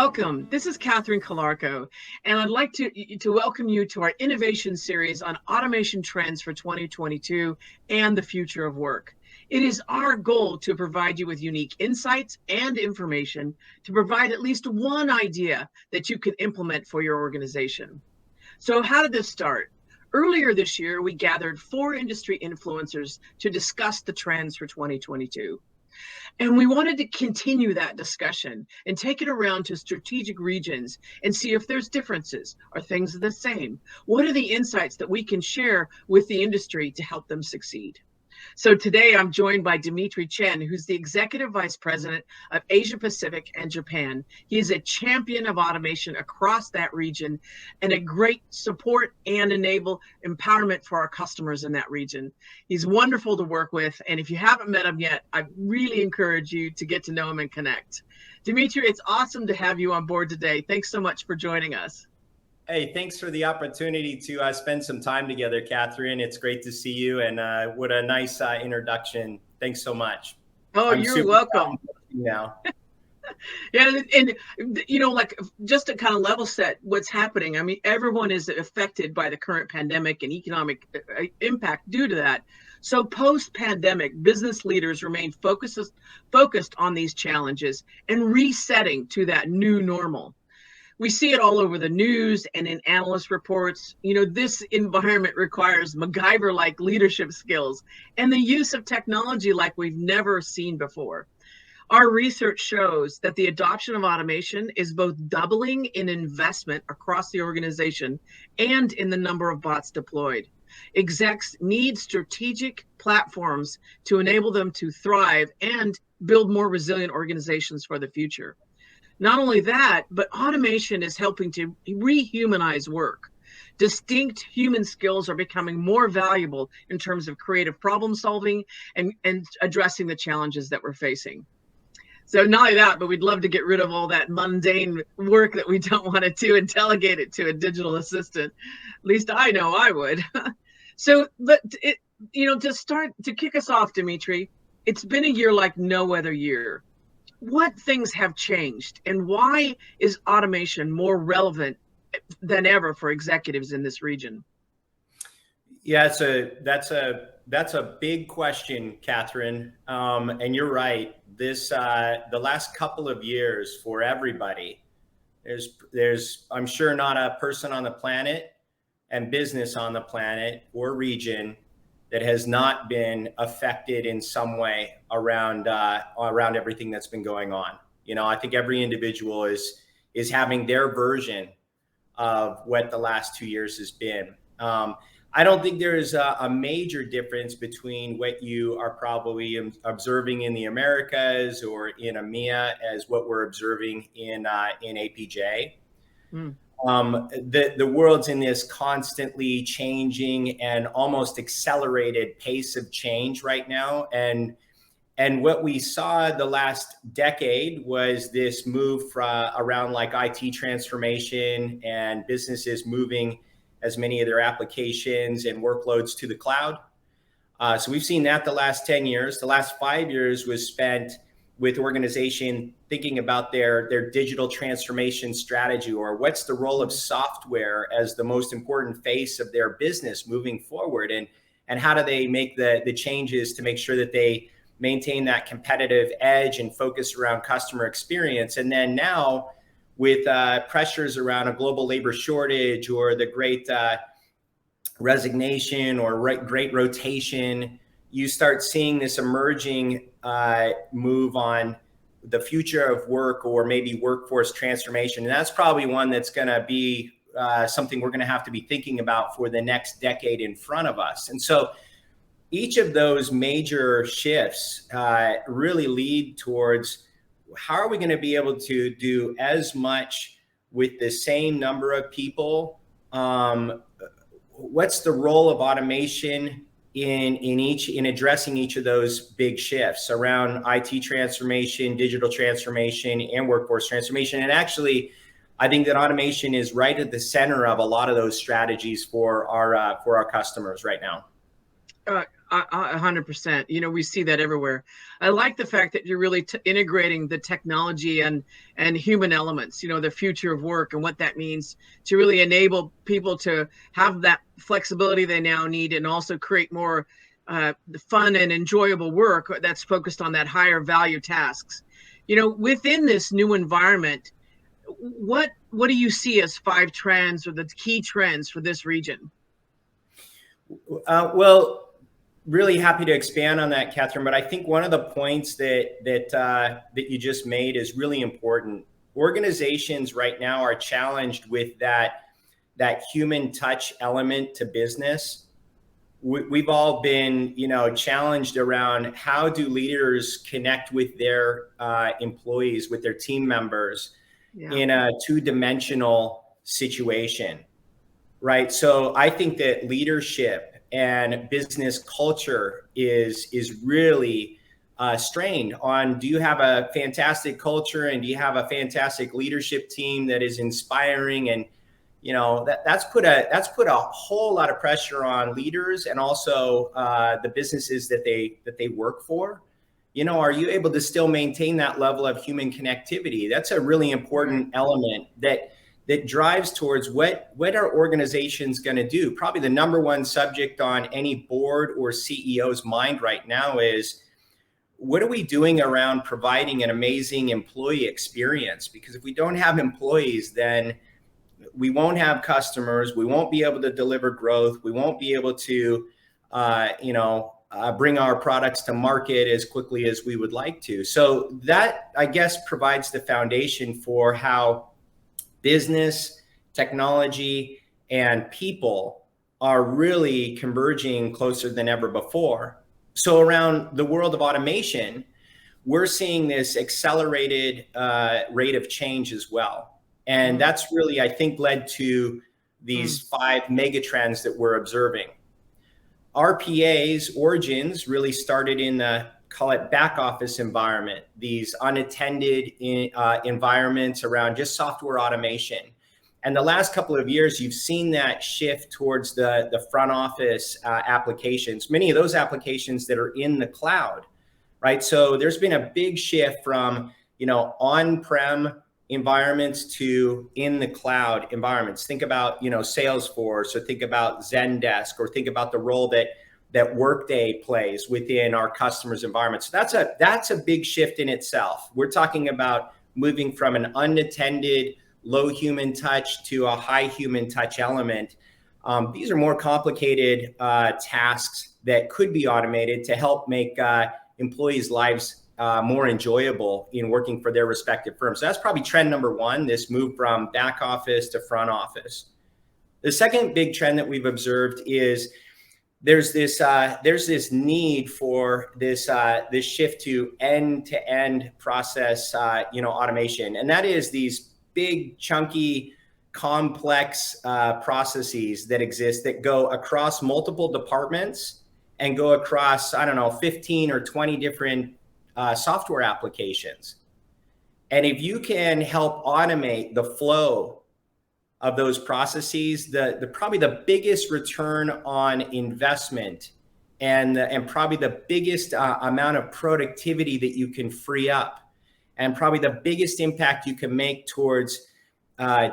Welcome. This is Catherine Calarco, and I'd like to welcome you to our innovation series on automation trends for 2022 and the future of work. It is our goal to provide you with unique insights and information to provide at least one idea that you can implement for your organization. So how did this start? Earlier this year, we gathered 4 industry influencers to discuss the trends for 2022. And we wanted to continue that discussion and take it around to strategic regions and see if there's differences. Are things the same? What are the insights that we can share with the industry to help them succeed? So today I'm joined by Dmitri Chen, who's the Executive Vice President of Asia Pacific and Japan. He is a champion of automation across that region and a great support and empowerment for our customers in that region. He's wonderful to work with. And if you haven't met him yet, I really encourage you to get to know him and connect. Dmitri, it's awesome to have you on board today. Thanks so much for joining us. Hey, thanks for the opportunity to spend some time together, Catherine. It's great to see you, and what a nice introduction. Thanks so much. Oh, you're welcome. Now. Yeah, and you know, like just to kind of level set what's happening. I mean, everyone is affected by the current pandemic and economic impact due to that. So post-pandemic, business leaders remain focused on these challenges and resetting to that new normal. We see it all over the news and in analyst reports. You know, this environment requires MacGyver-like leadership skills and the use of technology like we've never seen before. Our research shows that the adoption of automation is both doubling in investment across the organization and in the number of bots deployed. Execs need strategic platforms to enable them to thrive and build more resilient organizations for the future. Not only that, but automation is helping to rehumanize work. Distinct human skills are becoming more valuable in terms of creative problem solving and addressing the challenges that we're facing. So not only that, but we'd love to get rid of all that mundane work that we don't want to do and delegate it to a digital assistant. At least I know I would. So, but to kick us off, Dmitri, it's been a year like no other year. What things have changed, and why is automation more relevant than ever for executives in this region? Yeah, that's a big question, Catherine. And you're right. The last couple of years for everybody, there's I'm sure not a person on the planet and business on the planet or region that has not been affected in some way around everything that's been going on. You know, I think every individual is having their version of what the last 2 years has been. I don't think there is a major difference between what you are probably observing in the Americas or in EMEA as what we're observing in APJ. The world's in this constantly changing and almost accelerated pace of change right now. And what we saw the last decade was this move around like IT transformation and businesses moving as many of their applications and workloads to the cloud. So we've seen that the last 10 years. The last 5 years was spent with organization thinking about their digital transformation strategy, or what's the role of software as the most important face of their business moving forward, and how do they make the changes to make sure that they maintain that competitive edge and focus around customer experience. And then now with pressures around a global labor shortage or the great resignation or great rotation, you start seeing this emerging move on the future of work, or maybe workforce transformation. And that's probably one that's going to be something we're going to have to be thinking about for the next decade in front of us. And so each of those major shifts really lead towards how are we going to be able to do as much with the same number of people? What's the role of automation in addressing each of those big shifts around IT transformation, digital transformation, and workforce transformation? And actually, I think that automation is right at the center of a lot of those strategies for our customers right now. 100%. You know, we see that everywhere. I like the fact that you're really integrating the technology and human elements, you know, the future of work and what that means to really enable people to have that flexibility they now need, and also create more fun and enjoyable work that's focused on that higher value tasks. You know, within this new environment, what do you see as 5 trends or the key trends for this region? Well, really happy to expand on that, Catherine. But I think one of the points that you just made is really important. Organizations right now are challenged with that human touch element to business. We've all been, you know, challenged around how do leaders connect with their employees, with their team members, in a 2-dimensional situation, right? So I think that leadership and business culture is really strained on, do you have a fantastic culture, and do you have a fantastic leadership team that is inspiring? And you know, that's put a whole lot of pressure on leaders, and also the businesses that they work for. You know, are you able to still maintain that level of human connectivity? That's a really important element that drives towards what are organizations going to do. Probably the number one subject on any board or CEO's mind right now is, what are we doing around providing an amazing employee experience? Because if we don't have employees, then we won't have customers. We won't be able to deliver growth. We won't be able to, bring our products to market as quickly as we would like to. So that, I guess, provides the foundation for how business, technology, and people are really converging closer than ever before. So around the world of automation, we're seeing this accelerated rate of change as well. And that's really, I think, led to these 5 mega trends that we're observing. RPA's origins really started in the, call it, back office environment, these unattended environments around just software automation. And the last couple of years, you've seen that shift towards the front office applications, many of those applications that are in the cloud, right? So there's been a big shift from, you know, on-prem environments to in the cloud environments. Think about, you know, Salesforce, or think about Zendesk, or think about the role that Workday plays within our customers' environments. So that's a big shift in itself. We're talking about moving from an unattended, low human touch to a high human touch element. These are more complicated tasks that could be automated to help make employees' lives more enjoyable in working for their respective firms. So that's probably trend number 1, this move from back office to front office. The second big trend that we've observed is there's this need for this shift to end-to-end process, automation, and that is these big, chunky, complex processes that exist that go across multiple departments and go across, 15 or 20 different software applications. And if you can help automate the flow of those processes, the probably the biggest return on investment and probably the biggest amount of productivity that you can free up, and probably the biggest impact you can make towards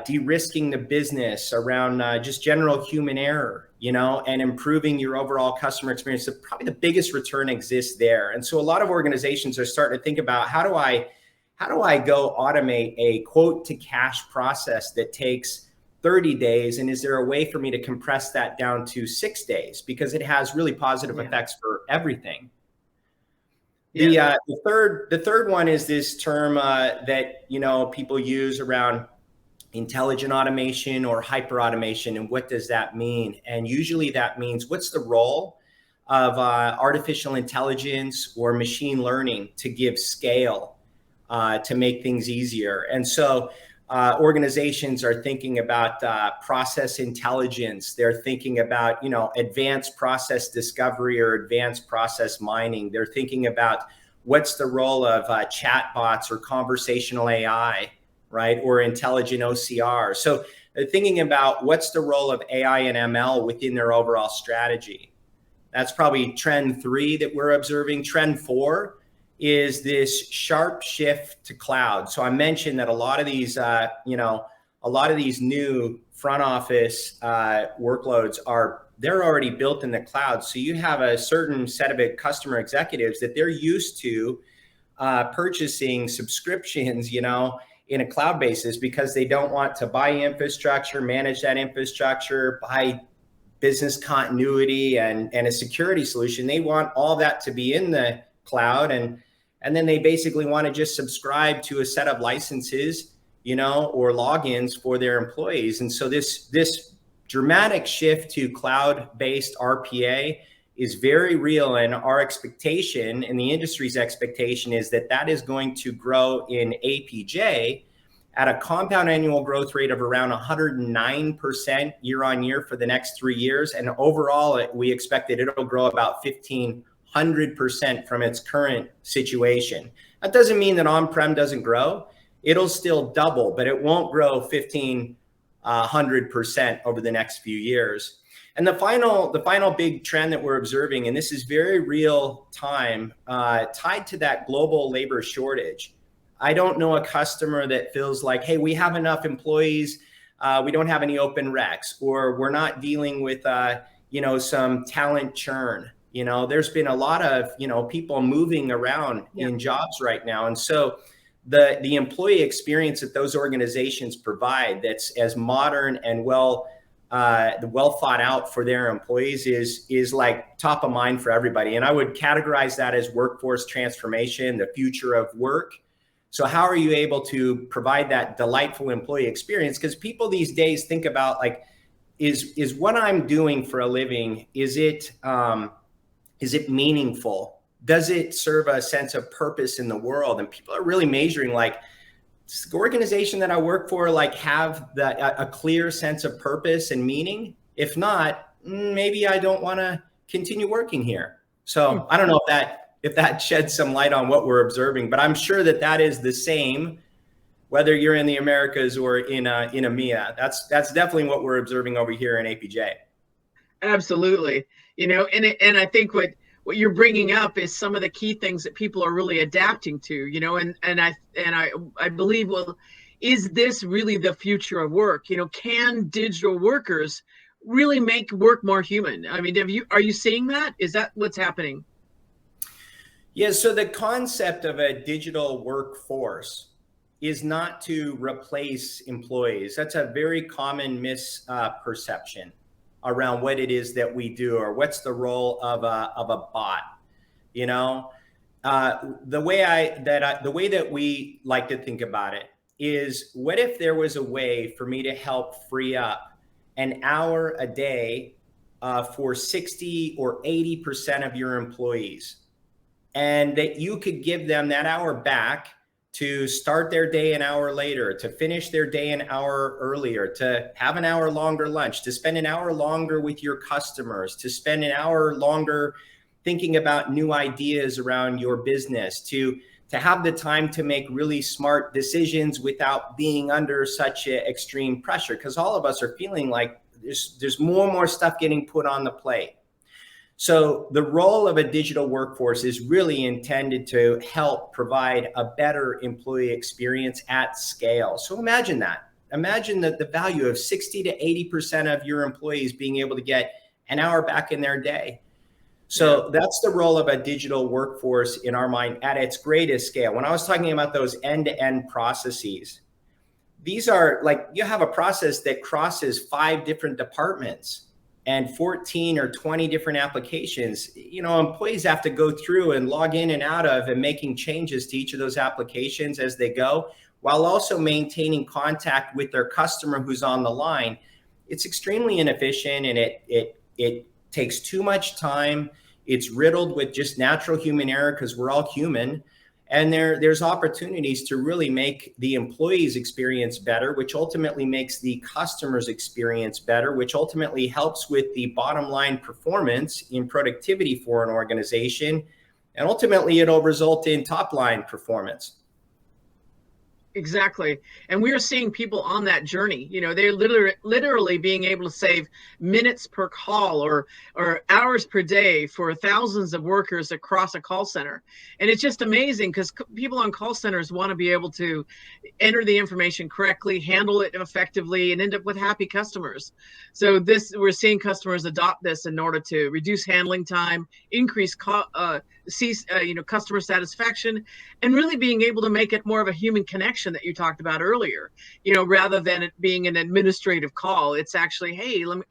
de-risking the business around just general human error, and improving your overall customer experience. So probably the biggest return exists there. And so a lot of organizations are starting to think about, how do I go automate a quote to cash process that takes 30 days? And is there a way for me to compress that down to 6 days? Because it has really positive effects for everything. The third one is this term that people use around intelligent automation or hyper automation, and what does that mean? And usually that means, what's the role of artificial intelligence or machine learning to give scale, to make things easier? And so organizations are thinking about process intelligence. They're thinking about advanced process discovery or advanced process mining. They're thinking about, what's the role of chatbots or conversational AI, right? Or intelligent OCR. So they're thinking about, what's the role of AI and ML within their overall strategy. That's probably trend 3 that we're observing. Trend 4 is this sharp shift to cloud. So I mentioned that a lot of these, new front office workloads they're already built in the cloud. So you have a certain set of customer executives that they're used to purchasing subscriptions, in a cloud basis, because they don't want to buy infrastructure, manage that infrastructure, buy business continuity and a security solution. They want all that to be in the cloud. And then they basically want to just subscribe to a set of licenses, or logins for their employees. And so this dramatic shift to cloud-based RPA is very real. And our expectation, and the industry's expectation, is that is going to grow in APJ at a compound annual growth rate of around 109% year on year for the next 3 years. And overall, we expect that it'll grow about 1,500% from its current situation. That doesn't mean that on-prem doesn't grow. It'll still double, but it won't grow 1,500% over the next few years. And the final big trend that we're observing, and this is very real time, tied to that global labor shortage. I don't know a customer that feels like, hey, we have enough employees, we don't have any open recs, or we're not dealing with, some talent churn. There's been a lot of, people moving around in jobs right now. And so the employee experience that those organizations provide, that's as modern and well thought out for their employees, is like top of mind for everybody. And I would categorize that as workforce transformation, the future of work. So how are you able to provide that delightful employee experience? Because people these days think about, like, is what I'm doing for a living, is it meaningful? Does it serve a sense of purpose in the world? And people are really measuring, like, does the organization that I work for, like, have a clear sense of purpose and meaning? If not, maybe I don't want to continue working here. So I don't know if that sheds some light on what we're observing, but I'm sure that is the same, whether you're in the Americas or in EMEA. That's definitely what we're observing over here in APJ. Absolutely. And I think what you're bringing up is some of the key things that people are really adapting to, and I believe, well, is this really the future of work? Can digital workers really make work more human? I mean, are you seeing that? Is that what's happening? Yeah, so the concept of a digital workforce is not to replace employees. That's a very common misperception around what it is that we do, or what's the role of a bot. The way that we like to think about it is, what if there was a way for me to help free up an hour a day for 60 or 80% of your employees, and that you could give them that hour back to start their day an hour later, to finish their day an hour earlier, to have an hour longer lunch, to spend an hour longer with your customers, to spend an hour longer thinking about new ideas around your business, to have the time to make really smart decisions without being under such extreme pressure. Because all of us are feeling like there's more and more stuff getting put on the plate. So the role of a digital workforce is really intended to help provide a better employee experience at scale. So imagine that. Imagine that the value of 60 to 80% of your employees being able to get an hour back in their day. So that's the role of a digital workforce in our mind at its greatest scale. When I was talking about those end-to-end processes, these are like, you have a process that crosses 5 different departments and 14 or 20 different applications. Employees have to go through and log in and out of and making changes to each of those applications as they go, while also maintaining contact with their customer who's on the line. It's extremely inefficient, and it takes too much time. It's riddled with just natural human error, because we're all human. And there's opportunities to really make the employee's experience better, which ultimately makes the customer's experience better, which ultimately helps with the bottom line performance in productivity for an organization. And ultimately, it'll result in top line performance. Exactly. And we are seeing people on that journey. They're literally being able to save minutes per call or hours per day for thousands of workers across a call center. And it's just amazing because people on call centers want to be able to enter the information correctly, handle it effectively, and end up with happy customers. So we're seeing customers adopt this in order to reduce handling time, increase customer satisfaction, and really being able to make it more of a human connection that you talked about earlier. Rather than it being an administrative call, it's actually, hey, let me,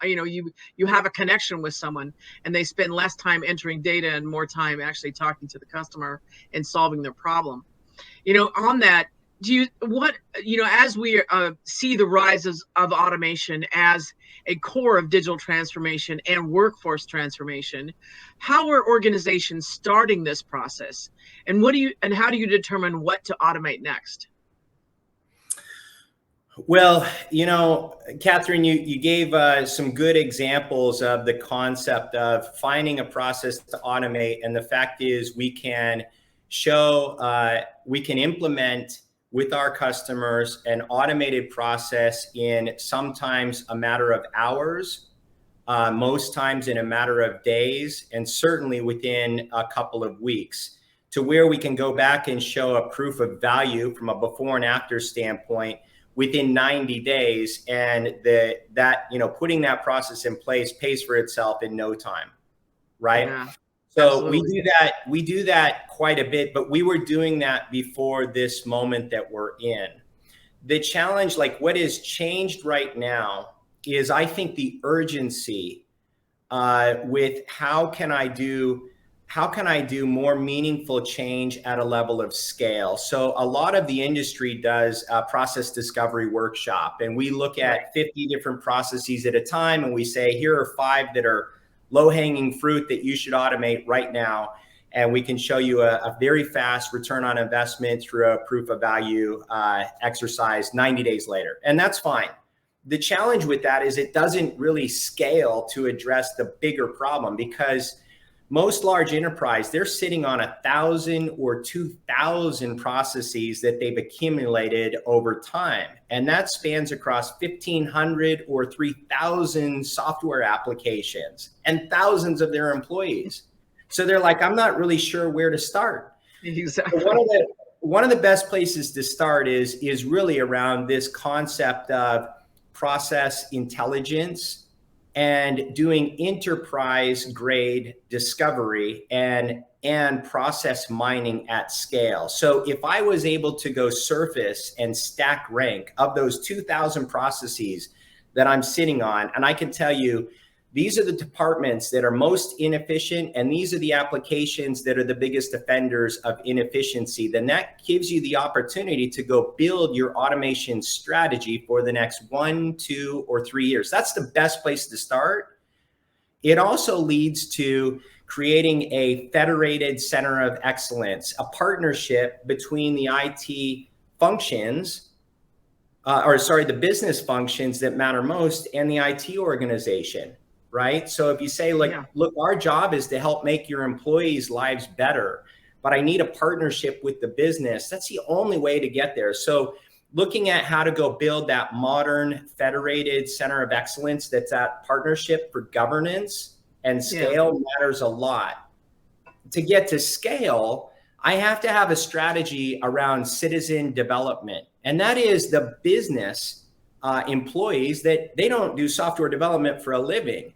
you have a connection with someone, and they spend less time entering data and more time actually talking to the customer and solving their problem. On that, as we see the rises of automation as a core of digital transformation and workforce transformation, how are organizations starting this process, and how do you determine what to automate next? Well, Catherine, you gave some good examples of the concept of finding a process to automate. And the fact is we can implement with our customers an automated process in sometimes a matter of hours, most times in a matter of days, and certainly within a couple of weeks, to where we can go back and show a proof of value from a before and after standpoint within 90 days, and putting that process in place pays for itself in no time, right? Yeah, so absolutely. we do that quite a bit, but we were doing that before this moment that we're in. The challenge, like what is changed right now, is I think the urgency with how can I do more meaningful change at a level of scale? So a lot of the industry does a process discovery workshop, and we look at 50 different processes at a time, and we say, here are 5 that are low-hanging fruit that you should automate right now. And we can show you a very fast return on investment through a proof of value exercise 90 days later. And that's fine. The challenge with that is it doesn't really scale to address the bigger problem, because most large enterprise, they're sitting on 1,000 or 2,000 processes that they've accumulated over time. And that spans across 1,500 or 3,000 software applications and thousands of their employees. So they're like, I'm not really sure where to start. Exactly. One of the best places to start is really around this concept of process intelligence and doing enterprise grade discovery and process mining at scale. So if I was able to go surface and stack rank of those 2,000 processes that I'm sitting on, and I can tell you, these are the departments that are most inefficient, and these are the applications that are the biggest offenders of inefficiency, then that gives you the opportunity to go build your automation strategy for the next 1, 2, or 3 years. That's the best place to start. It also leads to creating a federated center of excellence, a partnership between the IT functions, the business functions that matter most and the IT organization. Right? So if you say, look, our job is to help make your employees' lives better, but I need a partnership with the business, that's the only way to get there. So looking at how to go build that modern federated center of excellence, that's that partnership for governance and scale matters a lot. To get to scale, I have to have a strategy around citizen development. And that is the business employees that they don't do software development for a living.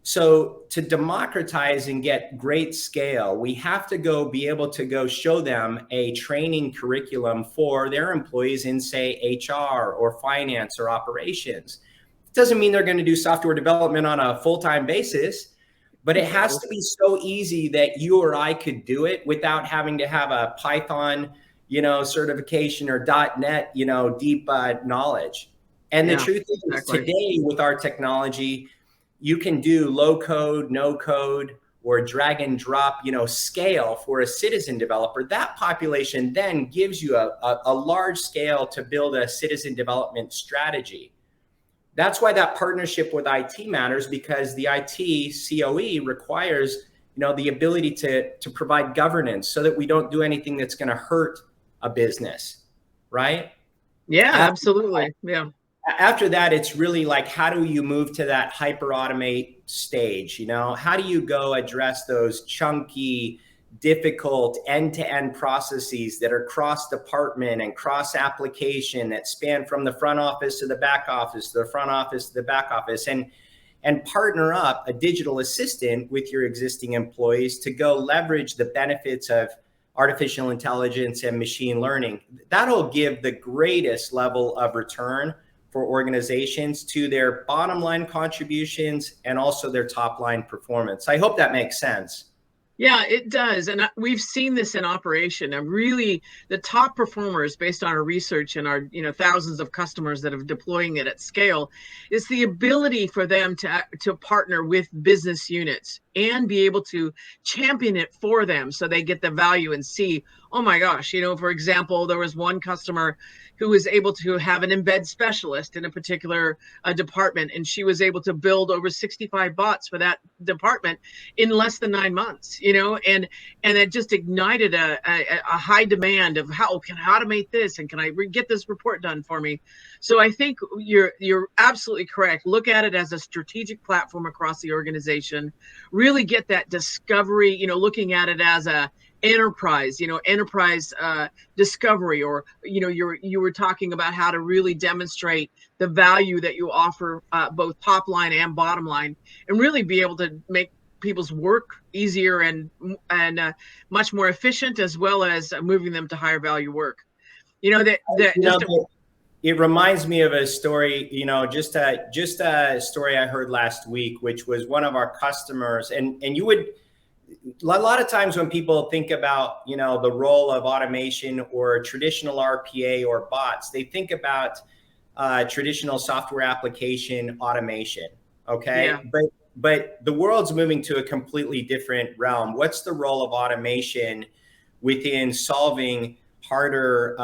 So to democratize and get great scale, we have to be able to go show them a training curriculum for their employees in, say, HR or finance or operations. It doesn't mean they're going to do software development on a full-time basis, but it has to be so easy that you or I could do it without having to have a Python, certification or .NET, deep knowledge. And the truth is, today with our technology, you can do low code, no code, or drag and drop, scale for a citizen developer. That population then gives you a large scale to build a citizen development strategy. That's why that partnership with IT matters, because the IT COE requires, the ability to provide governance so that we don't do anything that's going to hurt a business, right? Yeah, After absolutely. Yeah. after that, it's really like, how do you move to that hyper automate stage? You know, how do you go address those chunky, difficult end-to-end processes that are cross department and cross application that span from the front office to the back office, to the front office to the back office, and partner up a digital assistant with your existing employees to go leverage the benefits of artificial intelligence and machine learning. That'll give the greatest level of return for organizations to their bottom line contributions and also their top line performance. I hope that makes sense. Yeah, it does. And we've seen this in operation. And really, the top performers, based on our research and our thousands of customers that are deploying it at scale, is the ability for them to partner with business units and be able to champion it for them so they get the value and see, oh my gosh, for example, there was one customer who was able to have an embed specialist in a particular department, and she was able to build over 65 bots for that department in less than 9 months, and it just ignited a high demand of how can I automate this, and can I get this report done for me? So I think you're absolutely correct. Look at it as a strategic platform across the organization. Really get that discovery, looking at it as a enterprise discovery, or you were talking about how to really demonstrate the value that you offer, both top line and bottom line, and really be able to make people's work easier and much more efficient, as well as moving them to higher value work. It reminds me of a story, just a story I heard last week, which was one of our customers, and you would, a lot of times when people think about, the role of automation or traditional RPA or bots, they think about traditional software application automation. Okay. Yeah. But the world's moving to a completely different realm. What's the role of automation within solving harder,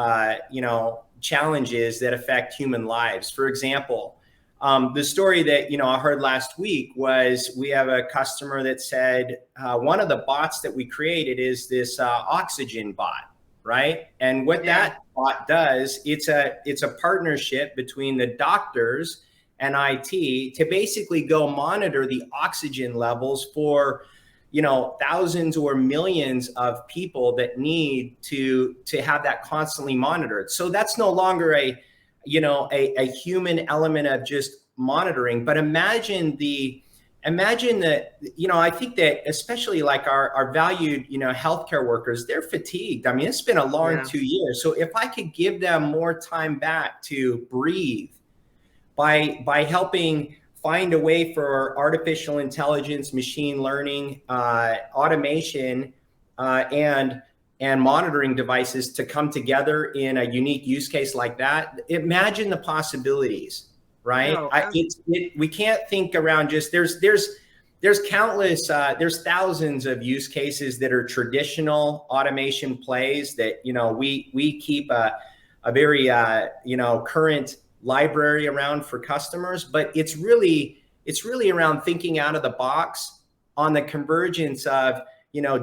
challenges that affect human lives? For example, the story that I heard last week was, we have a customer that said one of the bots that we created is this oxygen bot, right? And what that bot does, it's a partnership between the doctors and IT to basically go monitor the oxygen levels for thousands or millions of people that need to have that constantly monitored. So that's no longer a human element of just monitoring, but imagine that, I think that especially like our valued, healthcare workers, they're fatigued. I mean, it's been a long 2 years. So if I could give them more time back to breathe by helping find a way for artificial intelligence, machine learning, automation, and monitoring devices to come together in a unique use case like that, imagine the possibilities, right? We can't think around just, there's countless, there's thousands of use cases that are traditional automation plays that, we keep a very, current library around for customers, but it's really around thinking out of the box on the convergence of,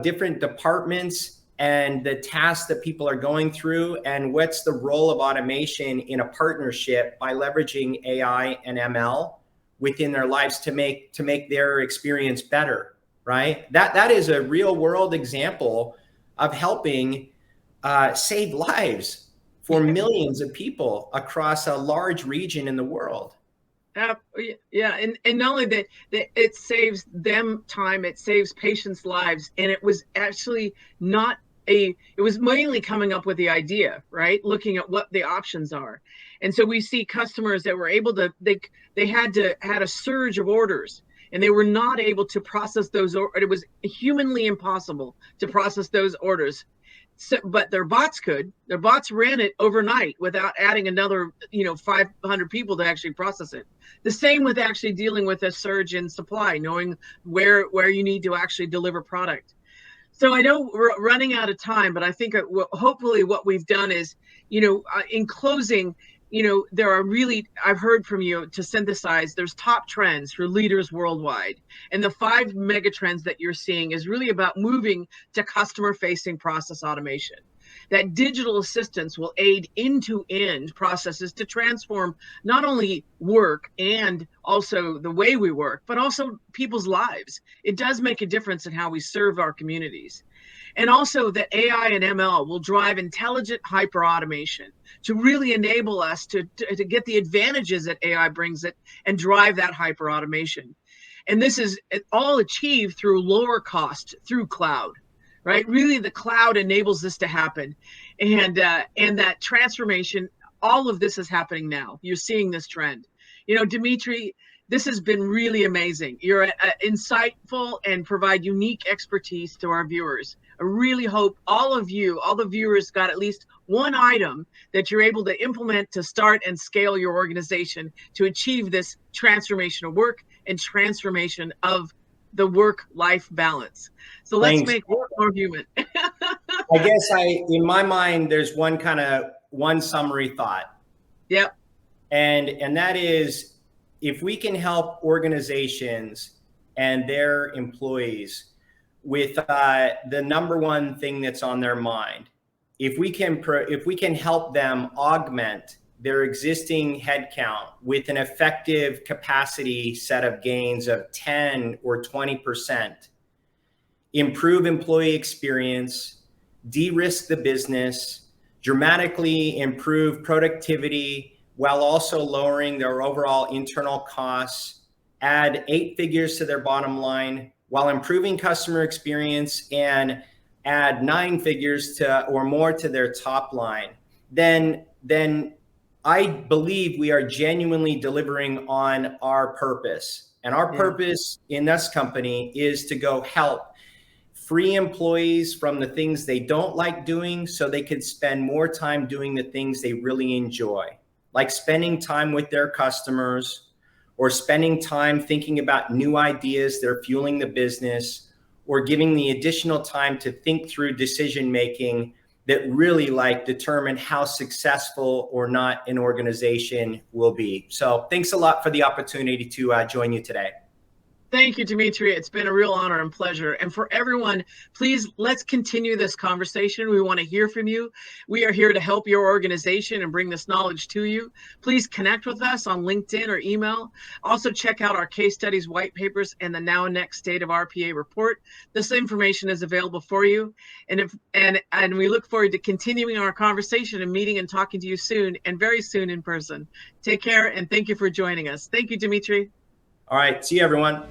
different departments and the tasks that people are going through, and what's the role of automation in a partnership by leveraging AI and ML within their lives to make their experience better, right? That is a real world example of helping save lives for millions of people across a large region in the world. Yeah, and not only that it saves them time, it saves patients' lives, and it was actually it was mainly coming up with the idea, right? Looking at what the options are. And so we see customers that were able to, they had a surge of orders, and they were not able to process those, it was humanly impossible to process those orders. So, but their bots ran it overnight without adding another, 500 people to actually process it. The same with actually dealing with a surge in supply, knowing where you need to actually deliver product. So I know we're running out of time, but I think hopefully what we've done is, in closing, there are really, I've heard from you to synthesize, there's top trends for leaders worldwide. And the 5 mega trends that you're seeing is really about moving to customer facing process automation. that digital assistants will aid end-to-end processes to transform not only work and also the way we work, but also people's lives. It does make a difference in how we serve our communities. And also that AI and ML will drive intelligent hyper-automation to really enable us to get the advantages that AI brings it and drive that hyper-automation. And this is all achieved through lower cost, through cloud, right? Really, the cloud enables this to happen. And that transformation, all of this is happening now. You're seeing this trend. You know, Dmitry, this has been really amazing. You're insightful and provide unique expertise to our viewers. I really hope all of you, all the viewers, got at least one item that you're able to implement to start and scale your organization to achieve this transformation of work and transformation of the work-life balance. So let's make work more human. I guess in my mind, there's one summary thought. Yep. And that is, if we can help organizations and their employees with the number one thing that's on their mind, if we can help them augment their existing headcount with an effective capacity set of gains of 10 or 20%, improve employee experience, de-risk the business, dramatically improve productivity, while also lowering their overall internal costs, add 8 figures to their bottom line, while improving customer experience and add 9 figures or more to their top line, then I believe we are genuinely delivering on our purpose. And our purpose in this company is to go help free employees from the things they don't like doing so they could spend more time doing the things they really enjoy, like spending time with their customers or spending time thinking about new ideas that are fueling the business, or giving the additional time to think through decision-making that really determine how successful or not an organization will be. So thanks a lot for the opportunity to join you today. Thank you, Dmitry. It's been a real honor and pleasure. And for everyone, please, let's continue this conversation. We want to hear from you. We are here to help your organization and bring this knowledge to you. Please connect with us on LinkedIn or email. Also, check out our case studies, white papers, and the Now Next State of RPA report. This information is available for you. And we look forward to continuing our conversation and meeting and talking to you soon, and very soon in person. Take care, and thank you for joining us. Thank you, Dmitry. All right. See you, everyone.